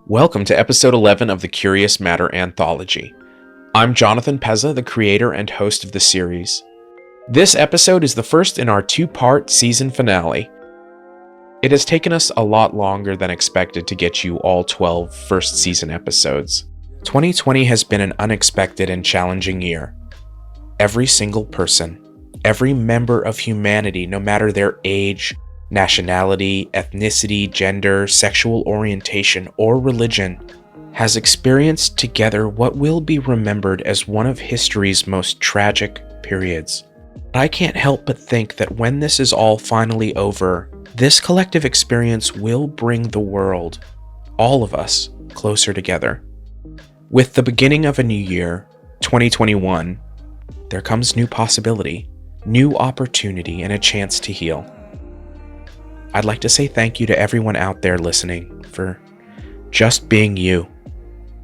Welcome to episode 11 of the Curious Matter Anthology. I'm Jonathan Pezza, the creator and host of the series. This episode is the first in our two-part season finale. It has taken us a lot longer than expected to get you all 12 first season episodes. 2020 has been an unexpected and challenging year. Every single person, every member of humanity, no matter their age, nationality, ethnicity, gender, sexual orientation, or religion, has experienced together what will be remembered as one of history's most tragic periods. I can't help but think that when this is all finally over, this collective experience will bring the world, all of us, closer together. With the beginning of a new year, 2021, there comes new possibility, new opportunity, and a chance to heal. I'd like to say thank you to everyone out there listening for just being you.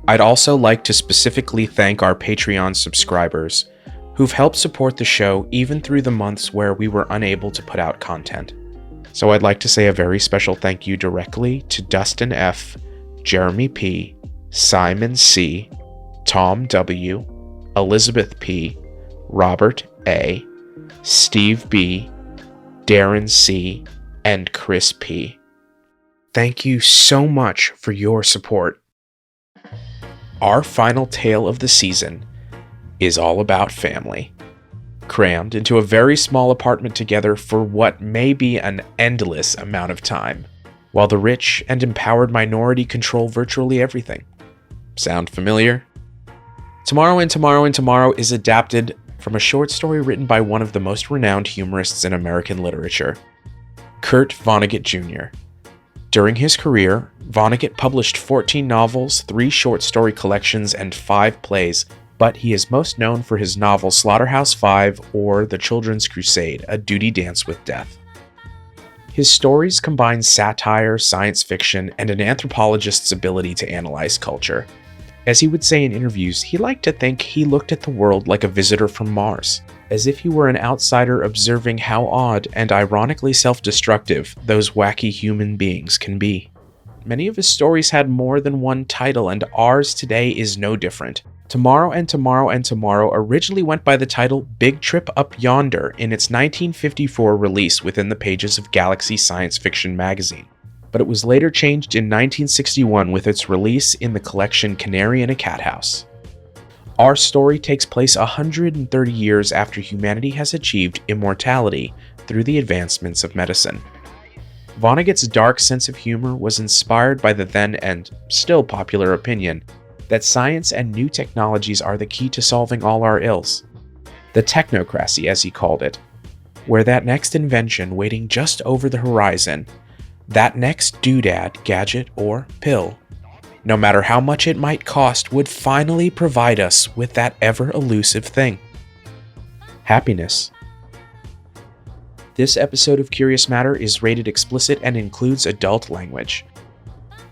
I'd also like to specifically thank our Patreon subscribers who've helped support the show even through the months where we were unable to put out content. So I'd like to say a very special thank you directly to Dustin F., Jeremy P., Simon C., Tom W., Elizabeth P., Robert A., Steve B., Darren C., and Chris P. Thank you so much for your support. Our final tale of the season is all about family. Crammed into a very small apartment together for what may be an endless amount of time, while the rich and empowered minority control virtually everything. Sound familiar? Tomorrow and Tomorrow and Tomorrow is adapted from a short story written by one of the most renowned humorists in American literature, Kurt Vonnegut Jr. During his career, Vonnegut published 14 novels, 3 short story collections, and 5 plays, but he is most known for his novel Slaughterhouse-Five or The Children's Crusade, A Duty Dance with Death. His stories combine satire, science fiction, and an anthropologist's ability to analyze culture. As he would say in interviews, he liked to think he looked at the world like a visitor from Mars, as if he were an outsider observing how odd and ironically self-destructive those wacky human beings can be. Many of his stories had more than one title, and ours today is no different. Tomorrow and Tomorrow and Tomorrow originally went by the title Big Trip Up Yonder in its 1954 release within the pages of Galaxy Science Fiction magazine, but it was later changed in 1961 with its release in the collection Canary in a Cat House. Our story takes place 130 years after humanity has achieved immortality through the advancements of medicine. Vonnegut's dark sense of humor was inspired by the then and still popular opinion that science and new technologies are the key to solving all our ills. The technocracy, as he called it, where that next invention waiting just over the horizon, that next doodad, gadget, or pill, no matter how much it might cost, would finally provide us with that ever-elusive thing: happiness. This episode of Curious Matter is rated explicit and includes adult language.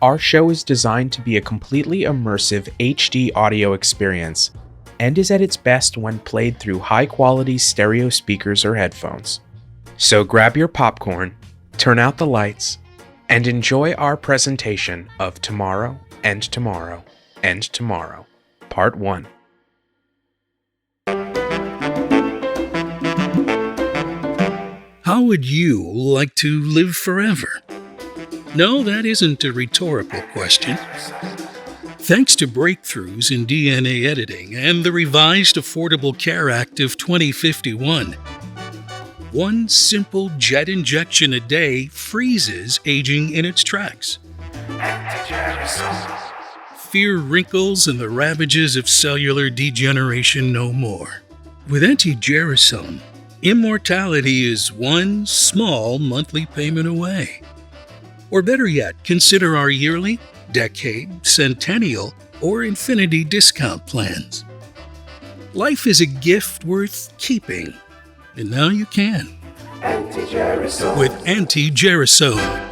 Our show is designed to be a completely immersive HD audio experience and is at its best when played through high-quality stereo speakers or headphones. So grab your popcorn, turn out the lights, and enjoy our presentation of Tomorrow and Tomorrow and Tomorrow, Part 1. How would you like to live forever? No, that isn't a rhetorical question. Thanks to breakthroughs in DNA editing and the revised Affordable Care Act of 2051, one simple jet injection a day freezes aging in its tracks. Fear wrinkles and the ravages of cellular degeneration no more. With anti-gerasone, immortality is one small monthly payment away. Or better yet, consider our yearly, decade, centennial, or infinity discount plans. Life is a gift worth keeping, and now you can. Anti-gerasone. With anti-gerasone.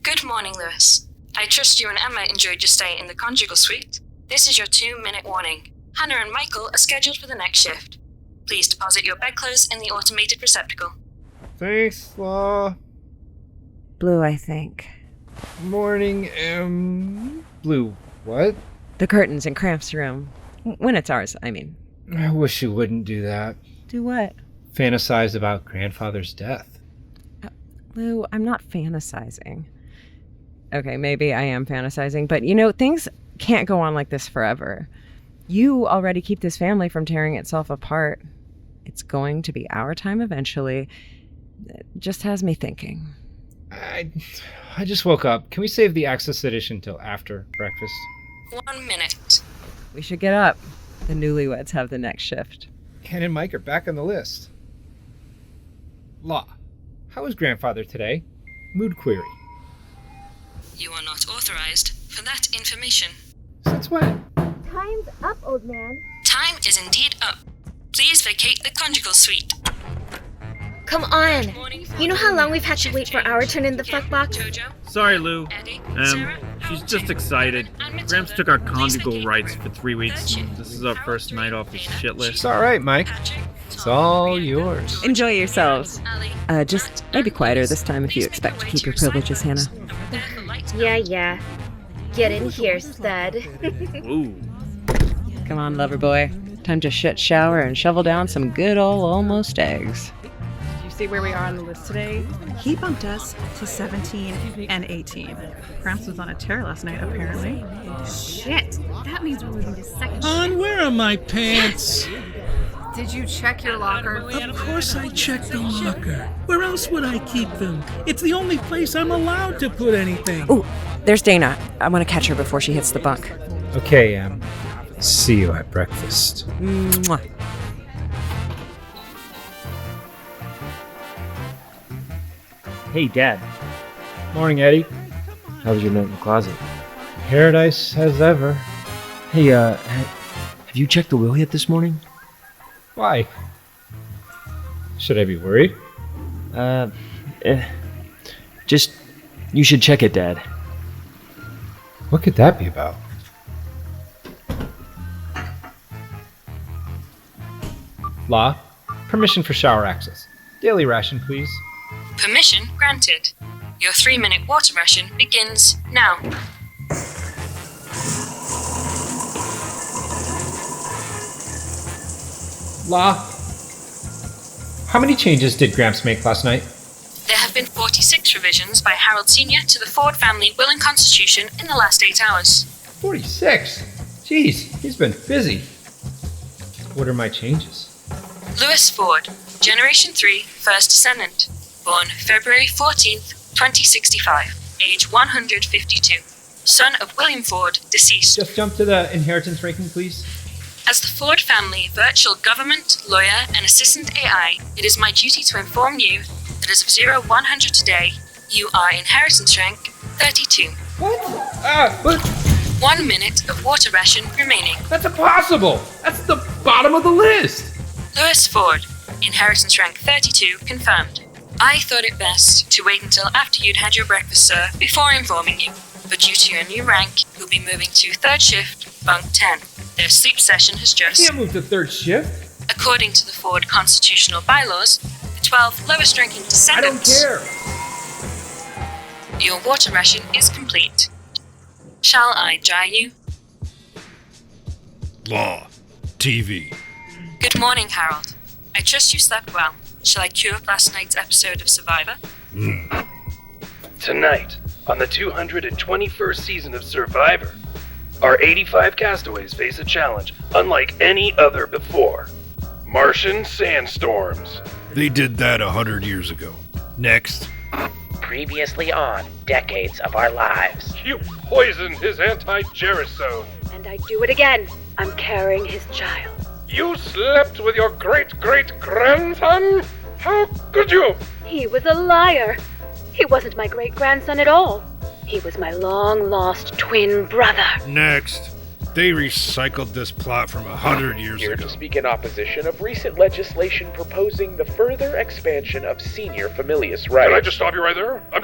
Good morning, Lewis. I trust you and Emma enjoyed your stay in the conjugal suite. This is your 2-minute warning. Hannah and Michael are scheduled for the next shift. Please deposit your bedclothes in the automated receptacle. Thanks, Law. Blue, I think. Morning, Blue, what? The curtains in Cramp's room. When it's ours, I mean. I wish you wouldn't do that. Do what? Fantasize about grandfather's death. Lou, I'm not fantasizing. Okay, maybe I am fantasizing, but things can't go on like this forever. You already keep this family from tearing itself apart. It's going to be our time eventually. It just has me thinking. I just woke up. Can we save the Access Edition till after breakfast? 1 minute. We should get up. The newlyweds have the next shift. Ken and Mike are back on the list. Law, how is grandfather today? Mood query. You are not authorized for that information. Since when? Time's up, old man. Time is indeed up. Please vacate the conjugal suite. Come on. You know how long we've had to wait for our turn in the fuck box? Sorry, Lou. Eddie, She's just excited. Gramps took our conjugal rights for 3 weeks, and this is our first night off his shit list. It's all right, Mike. It's all yours. Enjoy yourselves. Just maybe quieter this time if you expect to keep your privileges, Hannah. Yeah. Get in here, stud. Ooh. Come on, lover boy. Time to shit, shower, and shovel down some good old almost eggs. You see where we are on the list today? He bumped us to 17 and 18. Gramps was on a tear last night, apparently. Shit. That means we're moving to second. Hon, where are my pants? Did you check your locker? Of course I checked the locker. Where else would I keep them? It's the only place I'm allowed to put anything. Ooh, there's Dana. I want to catch her before she hits the bunk. Okay, see you at breakfast. Mwah. Hey, Dad. Morning, Eddie. How was your night in the closet? Paradise as ever. Hey, have you checked the will yet this morning? Why? Should I be worried? Just, you should check it, Dad. What could that be about? Law, permission for shower access. Daily ration, please. Permission granted. Your 3-minute water ration begins now. Law, how many changes did Gramps make last night? There have been 46 revisions by Harold Sr. to the Ford family will and constitution in the last 8 hours. 46? Jeez, he's been busy. What are my changes? Lewis Ford, Generation 3, first descendant. Born February 14th, 2065. Age 152. Son of William Ford, deceased. Just jump to the inheritance ranking, please. As the Ford family virtual government, lawyer, and assistant AI, it is my duty to inform you that as of 0-100 today, you are inheritance rank 32. What? But 1 minute of water ration remaining. that's impossible! That's the bottom of the list! Lewis Ford, inheritance rank 32, confirmed. I thought it best to wait until after you'd had your breakfast, sir, before informing you. But due to your new rank, you'll be moving to third shift, bunk 10. Their sleep session has just... Can't move to third shift. According to the Ford constitutional bylaws, the 12 lowest ranking descendants... I don't care. Your water ration is complete. Shall I dry you? Law. TV. Good morning, Harold. I trust you slept well. Shall I cue up last night's episode of Survivor? Tonight, on the 221st season of Survivor, our 85 castaways face a challenge unlike any other before. Martian sandstorms. They did that 100 years ago. Next. Previously on Decades of Our Lives. You poisoned his anti-gerasone. And I do it again. I'm carrying his child. You slept with your great-great-grandson? How could you? He was a liar. He wasn't my great-grandson at all. He was my long-lost twin brother. Next. They recycled this plot from 100 years Here ago. to speak in opposition of recent legislation proposing the further expansion of senior familius rights. Can I just stop you right there? I'm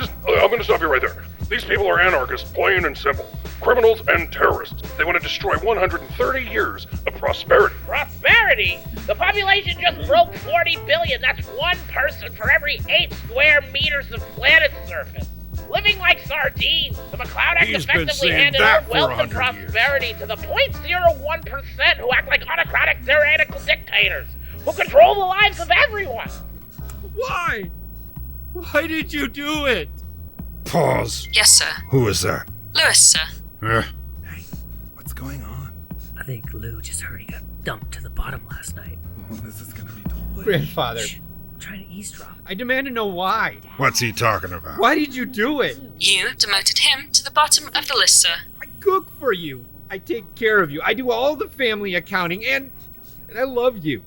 gonna stop you right there. These people are anarchists, plain and simple. Criminals and terrorists. They want to destroy 130 years of prosperity. Prosperity? The population just broke 40 billion. That's one person for every 8 square meters of planet surface. Living like sardines, the McCloud Act effectively handed our wealth and prosperity to the 0.01% who act like autocratic, tyrannical dictators, who control the lives of everyone. Why? Why did you do it? Pause. Yes, sir. Who is that? Lewis, sir. Hey, what's going on? I think Lou just heard he got dumped to the bottom last night. Oh, this is gonna be totally... Grandfather. I'm trying to eavesdrop. I demand to know why. What's he talking about? Why did you do it? You demoted him to the bottom of the list, sir. I cook for you. I take care of you. I do all the family accounting, and I love you.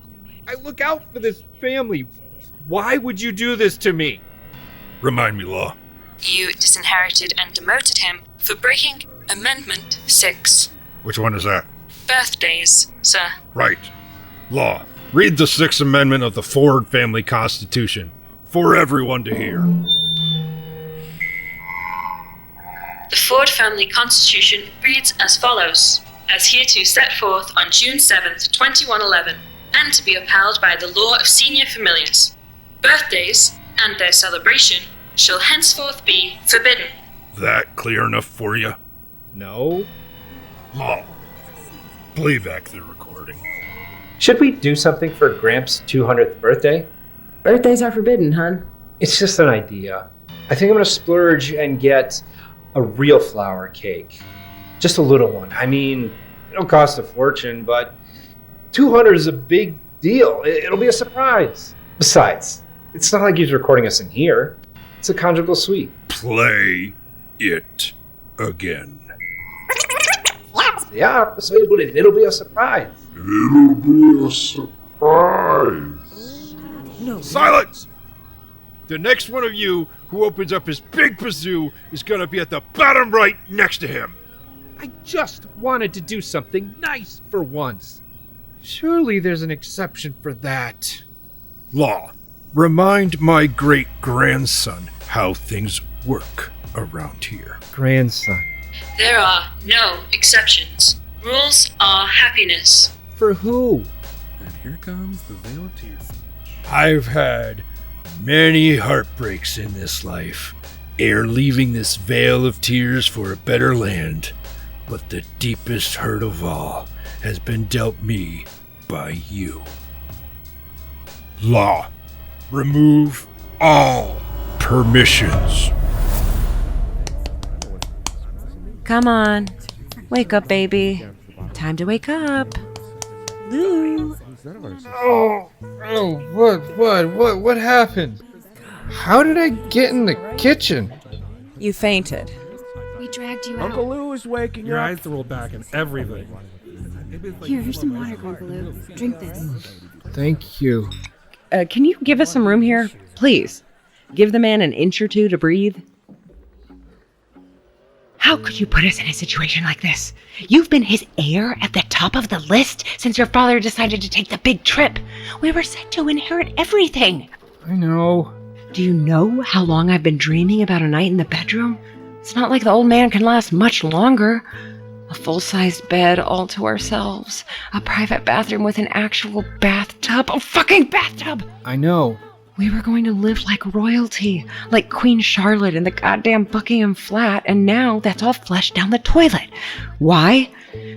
I look out for this family. Why would you do this to me? Remind me, Law. You disinherited and demoted him for breaking Amendment 6. Which one is that? Birthdays, sir. Right. Law. Read the 6th Amendment of the Ford Family Constitution for everyone to hear. The Ford Family Constitution reads as follows: as hereto set forth on June 7th, 2111, and to be upheld by the law of senior familiars. Birthdays, and their celebration, shall henceforth be forbidden. That clear enough for you? No. Law. Play back the recording. Should we do something for Gramps' 200th birthday? Birthdays are forbidden, hun. It's just an idea. I think I'm gonna splurge and get a real flower cake. Just a little one. I mean, it'll cost a fortune, but 200 is a big deal. It'll be a surprise. Besides, it's not like he's recording us in here. It's a conjugal suite. Play it again. Yeah, so it'll be a surprise. It'll be a surprise. No. Silence! The next one of you who opens up his big bazoo is gonna be at the bottom right next to him. I just wanted to do something nice for once. Surely there's an exception for that. Law. Remind my great-grandson how things work around here. Grandson. There are no exceptions. Rules are happiness. For who? And here comes the Veil of Tears. I've had many heartbreaks in this life, ere leaving this Vale of Tears for a better land. But the deepest hurt of all has been dealt me by you. Law. Remove all permissions. Come on. Wake up, baby. Time to wake up. Lou. What happened? How did I get in the kitchen? You fainted. We dragged you out. Uncle Lou is waking Your up. eyes roll back and everything. Here's some water, Grandpa Lou. Drink this. Thank you. Can you give us some room here? Please. Give the man an inch or two to breathe. How could you put us in a situation like this? You've been his heir at the top of the list since your father decided to take the big trip. We were set to inherit everything. I know. Do you know how long I've been dreaming about a night in the bedroom? It's not like the old man can last much longer. A full-sized bed all to ourselves. A private bathroom with an actual bathtub. A fucking bathtub! I know. We were going to live like royalty, like Queen Charlotte in the goddamn Buckingham flat, and now that's all flushed down the toilet. Why?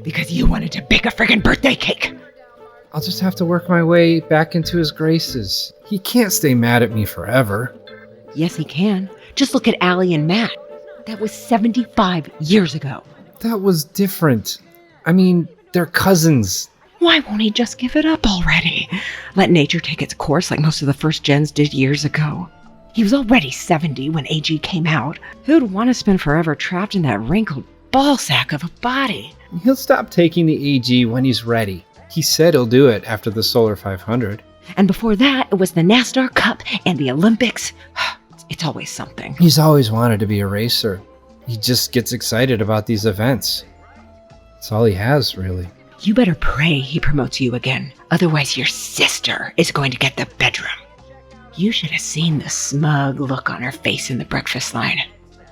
Because you wanted to bake a friggin' birthday cake. I'll just have to work my way back into his graces. He can't stay mad at me forever. Yes, he can. Just look at Allie and Matt. That was 75 years ago. That was different. I mean, they're cousins. Why won't he just give it up already? Let nature take its course like most of the first gens did years ago. He was already 70 when AG came out. Who'd want to spend forever trapped in that wrinkled ballsack of a body? He'll stop taking the AG when he's ready. He said he'll do it after the Solar 500. And before that, it was the NASCAR Cup and the Olympics. It's always something. He's always wanted to be a racer. He just gets excited about these events. That's all he has, really. You better pray he promotes you again. Otherwise, your sister is going to get the bedroom. You should have seen the smug look on her face in the breakfast line.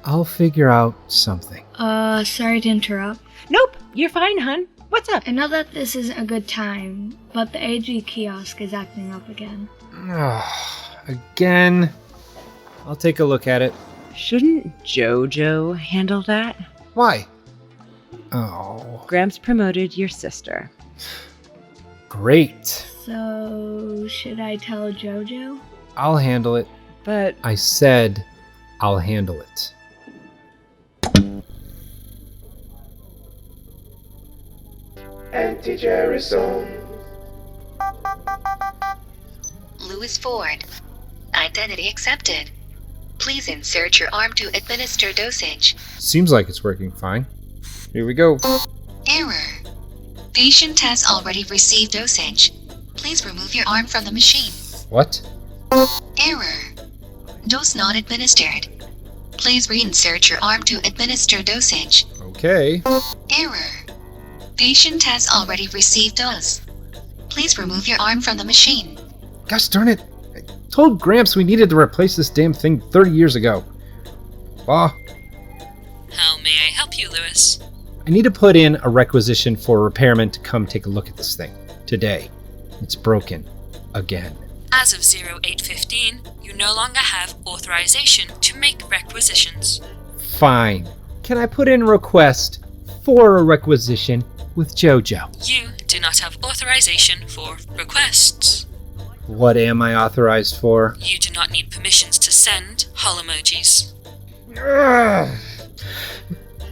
I'll figure out something. Sorry to interrupt. Nope, you're fine, hun. What's up? I know that this isn't a good time, but the AG kiosk is acting up again. Again? I'll take a look at it. Shouldn't Jojo handle that? Why? Oh. Gramps promoted your sister. Great. So, should I tell Jojo? I'll handle it. But I said I'll handle it. Anti-Jerry Zone. Lewis Ford. Identity accepted. Please insert your arm to administer dosage. Seems like it's working fine. Here we go. Error. Patient has already received dosage. Please remove your arm from the machine. What? Error. Dose not administered. Please reinsert your arm to administer dosage. Okay. Error. Patient has already received dose. Please remove your arm from the machine. Gosh darn it. I told Gramps we needed to replace this damn thing 30 years ago. How may I help you, Lewis? I need to put in a requisition for a repairman to come take a look at this thing. Today. It's broken. Again. As of 0815, you no longer have authorization to make requisitions. Fine. Can I put in a request for a requisition with Jojo? You do not have authorization for requests. What am I authorized for? You do not need permissions to send holomojis.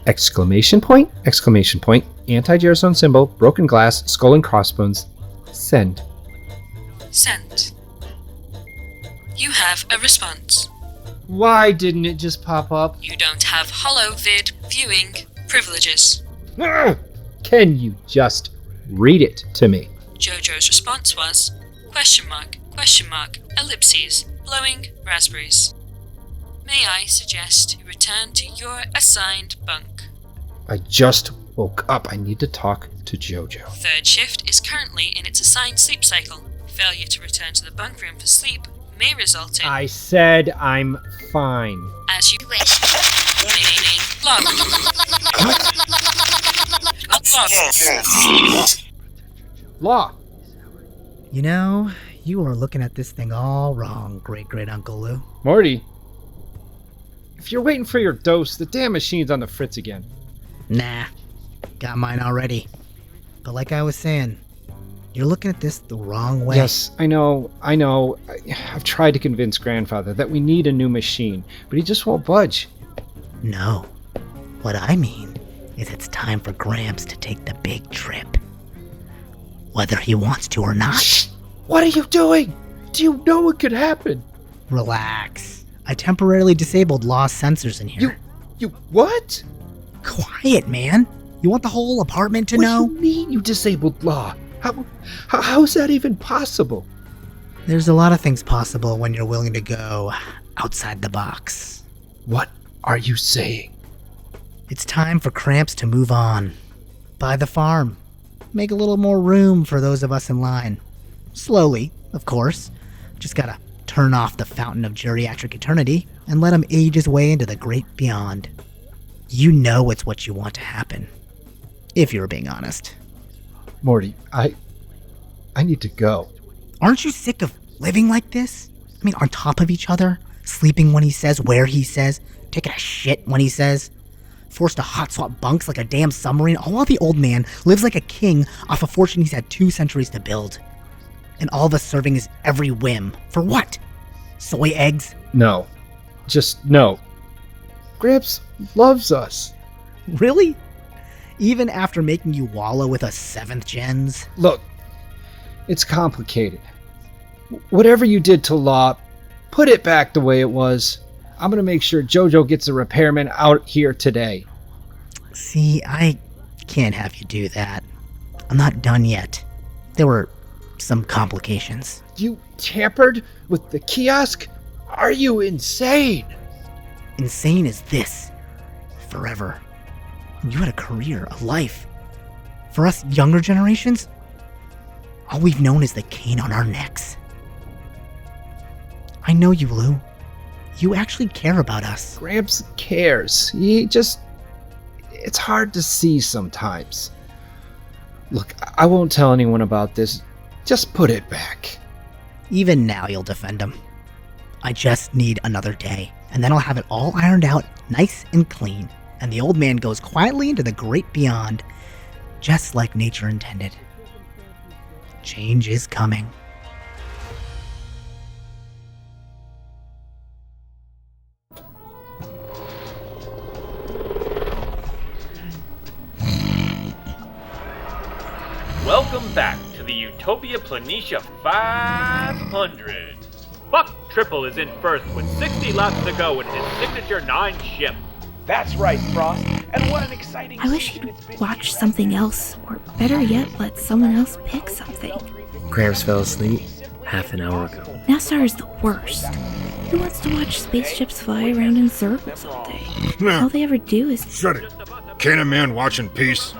Exclamation point, exclamation point, anti-Gerasone symbol, broken glass, skull and crossbones. Send. Sent. You have a response. Why didn't it just pop up? You don't have holovid viewing privileges. Can you just read it to me? Jojo's response was question mark, ellipses, blowing raspberries. May I suggest you return to your assigned bunk? I just woke up. I need to talk to Jojo. Third shift is currently in its assigned sleep cycle. Failure to return to the bunk room for sleep may result in... I said I'm fine. As you wish. Law. You know, you are looking at this thing all wrong, great-great-uncle Lou. Morty, if you're waiting for your dose, the damn machine's on the fritz again. Nah, got mine already. But like I was saying, you're looking at this the wrong way. Yes, I know. I've tried to convince Grandfather that we need a new machine, but he just won't budge. No. What I mean is it's time for Gramps to take the big trip. Whether he wants to or not. Shh! What are you doing? Do you know what could happen? Relax. I temporarily disabled Law's sensors in here. You what? Quiet, man. You want the whole apartment to know? What do you mean you disabled Law? How is that even possible? There's a lot of things possible when you're willing to go outside the box. What are you saying? It's time for Gramps to move on. Buy the farm. Make a little more room for those of us in line. Slowly, of course. Just gotta turn off the fountain of geriatric eternity and let him age his way into the great beyond. You know it's what you want to happen. If you're being honest. Morty, I need to go. Aren't you sick of living like this? I mean, on top of each other? Sleeping when he says, where he says? Taking a shit when he says? Forced to hot swap bunks like a damn submarine, all while the old man lives like a king off a fortune he's had 2 centuries to build. And all of us serving his every whim. For what? Soy eggs? No. Just no. Gramps loves us. Really? Even after making you wallow with us 7th gens? Look, it's complicated. Whatever you did to Law, put it back the way it was. I'm gonna make sure Jojo gets a repairman out here today. See, I can't have you do that. I'm not done yet. There were some complications. You tampered with the kiosk? Are you insane? Insane as this. Forever. You had a career, a life. For us younger generations, all we've known is the cane on our necks. I know you, Lou. you actually care about us. Gramps cares. It's hard to see sometimes. Look, I won't tell anyone about this. Just put it back. Even now you'll defend him. I just need another day, and then I'll have it all ironed out, nice and clean, and the old man goes quietly into the great beyond, just like nature intended. Change is coming. Welcome back to the Utopia Planitia 500. Buck Triple is in first with 60 laps to go in his signature 9 ship. That's right, Frost. And what an exciting I wish you'd watch something else, or better yet, let someone else pick something. Gramps fell asleep half an hour ago. NASA is the worst. Who wants to watch spaceships fly around in circles all day? All they ever do is... Shut it. Can't a man watch in peace?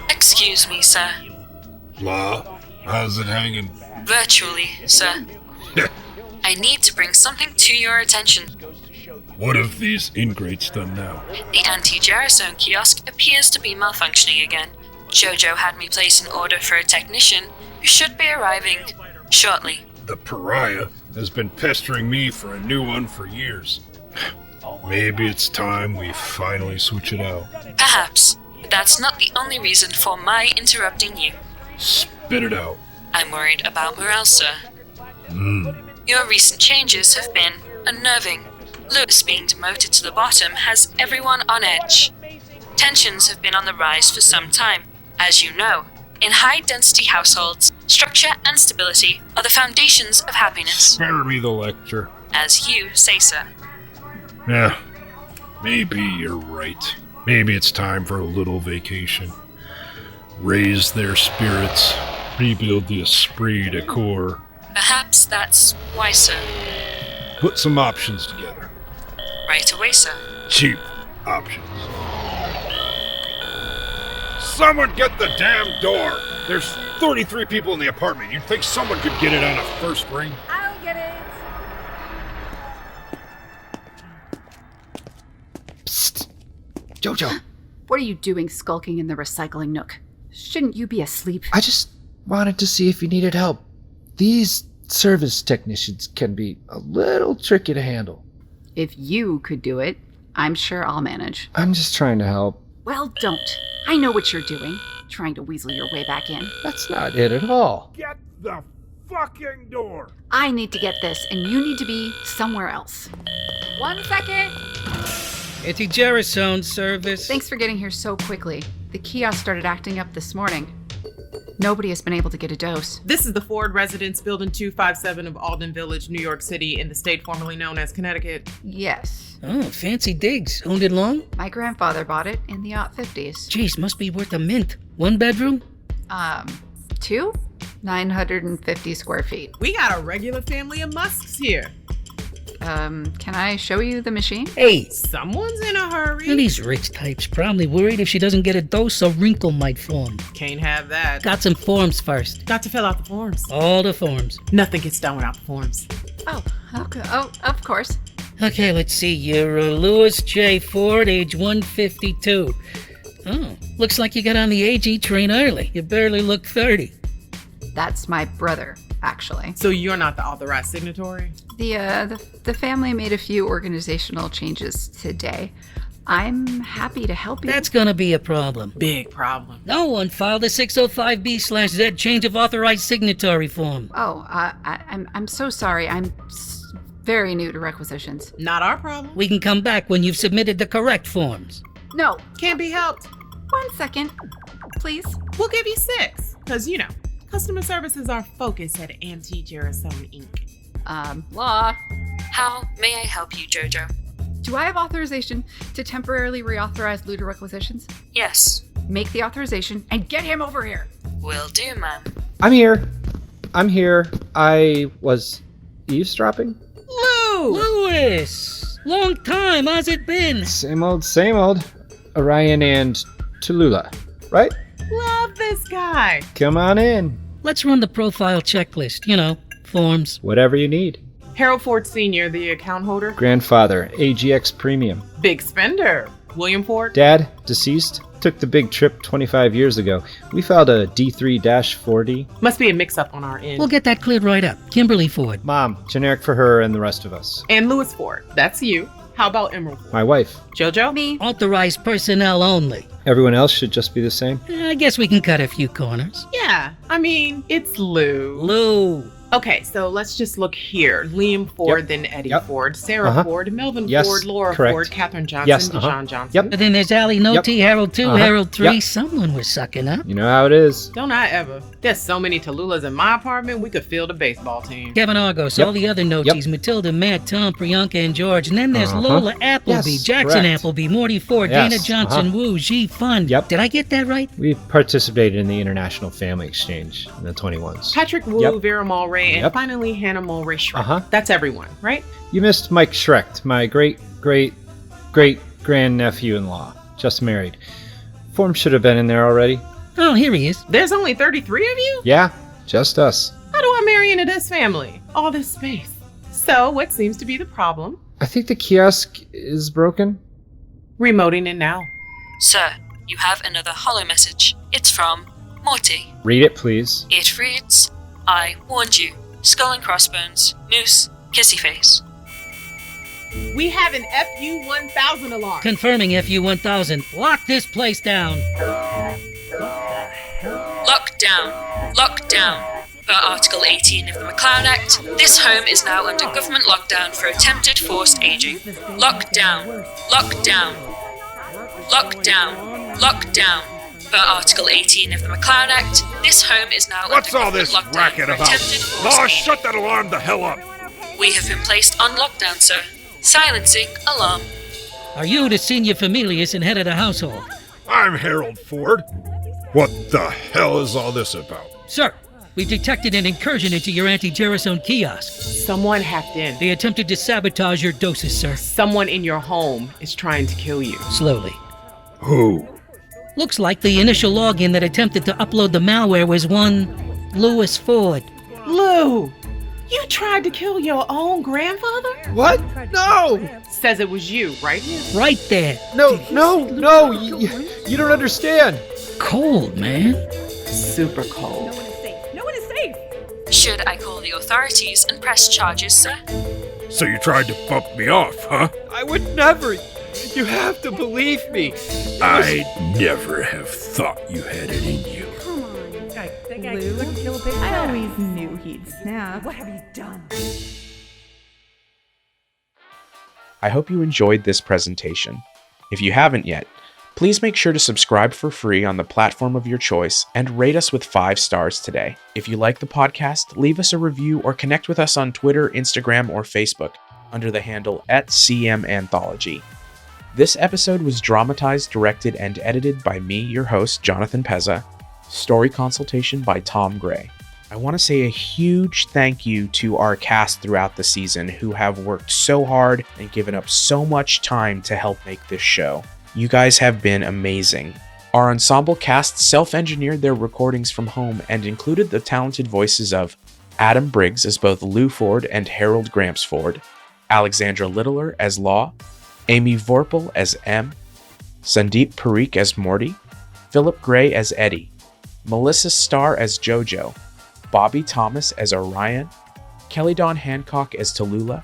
Excuse me, sir. Law, how's it hanging? Virtually, sir. I need to bring something to your attention. What have these ingrates done now? The anti-gerasone kiosk appears to be malfunctioning again. Jojo had me place an order for a technician who should be arriving shortly. The pariah has been pestering me for a new one for years. Maybe it's time we finally switch it out. Perhaps, but that's not the only reason for my interrupting you. Spit it out. I'm worried about morale, sir. Your recent changes have been unnerving. Lewis being demoted to the bottom has everyone on edge. Tensions have been on the rise for some time. As you know, in high-density households, structure and stability are the foundations of happiness. Spare me the lecture. As you say, sir. Yeah, maybe you're right. Maybe it's time for a little vacation. Raise their spirits, rebuild the esprit de corps. Perhaps that's wiser. Put some options together. Right away, sir. Cheap options. Someone get the damn door! There's 33 people in the apartment. You'd think someone could get it on a first ring. I'll get it. Psst. Jojo. What are you doing skulking in the recycling nook? Shouldn't you be asleep? I just wanted to see if you needed help. These service technicians can be a little tricky to handle. If you could do it, I'm sure I'll manage. I'm just trying to help. Well, don't. I know what you're doing. Trying to weasel your way back in. That's not it at all. Get the fucking door! I need to get this, and you need to be somewhere else. 1 second! Anti-gerasone service. Thanks for getting here so quickly. The kiosk started acting up this morning. Nobody has been able to get a dose. This is the Ford Residence, Building 257 of Alden Village, New York City, in the state formerly known as Connecticut. Yes. Oh, fancy digs. Owned it long? My grandfather bought it in the 50s. Jeez, must be worth a mint. 1 bedroom? 2? 950 square feet. We got a regular family of Musks here. Can I show you the machine? Hey! Someone's in a hurry. These rich types probably worried if she doesn't get a dose, a wrinkle might form. Can't have that. Got some forms first. Got to fill out the forms. All the forms. Nothing gets done without the forms. Oh, okay. Oh, of course. Okay, let's see. You're Lewis J. Ford, age 152. Oh, looks like you got on the AG train early. You barely look 30. That's my brother, actually. So you're not the authorized signatory? The family made a few organizational changes today. I'm happy to help you. That's gonna be a problem. Big problem. No one filed a 605B/Z change of authorized signatory form. Oh, I'm so sorry. I'm very new to requisitions. Not our problem. We can come back when you've submitted the correct forms. No. Can't be helped. 1 second, please. We'll give you 6. Because, customer service is our focus at Anti-Gerasone Inc. Law. How may I help you, Jojo? Do I have authorization to temporarily reauthorize looter requisitions? Yes. Make the authorization and get him over here. Will do, ma'am. I'm here. I was eavesdropping? Lewis! Long time, how's it been? Same old. Orion and Tallulah, right? Love this guy. Come on in. Let's run the profile checklist, forms. Whatever you need. Harold Ford Sr., the account holder. Grandfather, AGX Premium. Big spender. William Ford. Dad, deceased, took the big trip 25 years ago. We filed a D3-4D. Must be a mix-up on our end. We'll get that cleared right up. Kimberly Ford. Mom, generic for her and the rest of us. And Lewis Ford. That's you. How about Emerald Ford? My wife. Jojo? Me. Authorized personnel only. Everyone else should just be the same. I guess we can cut a few corners. Yeah, I mean, it's Lou. Lou. Okay, so let's just look here. Liam Ford, then Eddie Ford, Sarah Ford, Melvin Ford, Laura Ford, Katherine Johnson, Deshaun Johnson. And then there's Allie Noty, Harold 2, Harold 3. Someone was sucking up. You know how it is. Don't I ever. There's so many Tallulahs in my apartment, we could field a baseball team. Kevin Argos, all the other Notys, Matilda, Matt, Tom, Priyanka, and George. And then there's Lola Appleby, Jackson Appleby, Morty Ford, Dana Johnson, Wu, G Fun. Did I get that right? We participated in the International Family Exchange in the 21s. Patrick Wu, Vera Mulray, and finally Hannah Mulray Schreck. That's everyone, right? You missed Mike Schreck, my great-great-great-grandnephew-in-law. Just married. Form should have been in there already. Oh, here he is. There's only 33 of you? Yeah, just us. How do I marry into this family? All this space. So, what seems to be the problem? I think the kiosk is broken. Remoting in now. Sir, you have another hollow message. It's from Morty. Read it, please. It reads, I warned you. Skull and crossbones. Noose. Kissy face. We have an FU-1000 alarm. Confirming FU-1000. Lock this place down. Lock down. Lock down. Per Article 18 of the McLeod Act, this home is now under government lockdown for attempted forced aging. Lock down. Lock down. Lock down. Lock down. Per Article 18 of the McLeod Act, this home is now What's under all this government lockdown racket for about? attempted forced Law, aging. shut that alarm the hell up! We have been placed on lockdown, sir. Silencing alarm. Are you the senior familius and head of the household? I'm Harold Ford. What the hell is all this about? Sir, we've detected an incursion into your anti-Gerasone kiosk. Someone hacked in. They attempted to sabotage your doses, sir. Someone in your home is trying to kill you. Slowly. Who? Looks like the initial login that attempted to upload the malware was one Lewis Ford. Lou! You tried to kill your own grandfather? What? No! Says it was you, right? Right there. No, you don't understand. Cold, man. Super cold. No one is safe. Should I call the authorities and press charges, sir? So you tried to bump me off, huh? I would never. You have to believe me. I'd never have thought you had it in you. Come on. That guy could kill a big I always knew he'd snap. What have you done? I hope you enjoyed this presentation. If you haven't yet, please make sure to subscribe for free on the platform of your choice and rate us with 5 stars today. If you like the podcast, leave us a review or connect with us on Twitter, Instagram, or Facebook under the handle @CMAnthology. This episode was dramatized, directed, and edited by me, your host, Jonathan Pezza. Story consultation by Tom Gray. I want to say a huge thank you to our cast throughout the season who have worked so hard and given up so much time to help make this show. You guys have been amazing. Our ensemble cast self-engineered their recordings from home and included the talented voices of Adam Briggs as both Lou Ford and Harold Gramps Ford, Alexandra Littler as Law, Amy Vorpal as M, Sandeep Parikh as Morty, Philip Gray as Eddie, Melissa Starr as JoJo, Bobby Thomas as Orion, Kelly Dawn Hancock as Tallulah,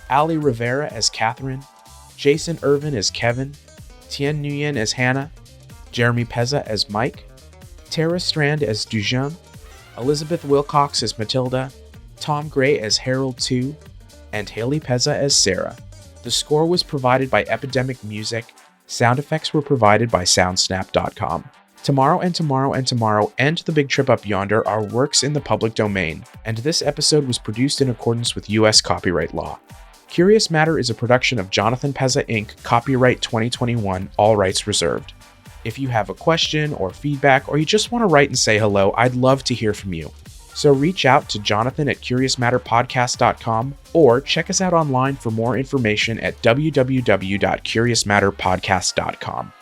Ali Rivera as Catherine, Jason Irvin as Kevin, Tien Nguyen as Hannah, Jeremy Pezza as Mike, Tara Strand as Dujan, Elizabeth Wilcox as Matilda, Tom Gray as Harold 2, and Haley Pezza as Sarah. The score was provided by Epidemic Music. Sound effects were provided by Soundsnap.com. Tomorrow and Tomorrow and Tomorrow and The Big Trip Up Yonder are works in the public domain, and this episode was produced in accordance with U.S. copyright law. Curious Matter is a production of Jonathan Pezza Inc., copyright 2021, all rights reserved. If you have a question or feedback, or you just want to write and say hello, I'd love to hear from you. So reach out to Jonathan at CuriousMatterPodcast.com or check us out online for more information at www.CuriousMatterPodcast.com.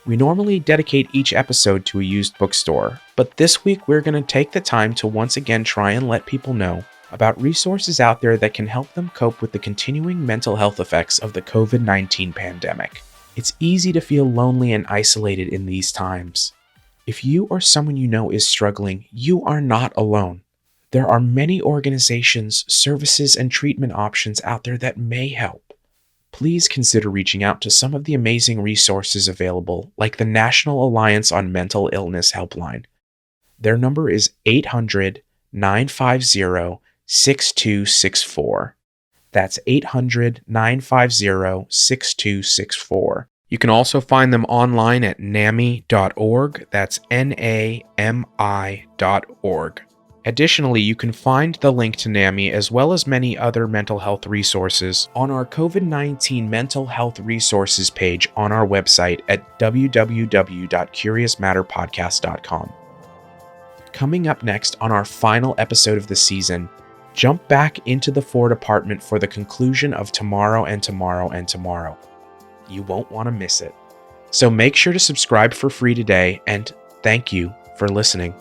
We normally dedicate each episode to a used bookstore, but this week we're going to take the time to once again try and let people know about resources out there that can help them cope with the continuing mental health effects of the COVID-19 pandemic. It's easy to feel lonely and isolated in these times. If you or someone you know is struggling, you are not alone. There are many organizations, services, and treatment options out there that may help. Please consider reaching out to some of the amazing resources available, like the National Alliance on Mental Illness Helpline. Their number is 800-950-6264. That's 800-950-6264. You can also find them online at NAMI.org. That's NAMI.org. Additionally, you can find the link to NAMI as well as many other mental health resources on our COVID-19 mental health resources page on our website at www.curiousmatterpodcast.com. Coming up next on our final episode of the season, jump back into the Ford apartment for the conclusion of Tomorrow and Tomorrow and Tomorrow. You won't want to miss it. So make sure to subscribe for free today, and thank you for listening.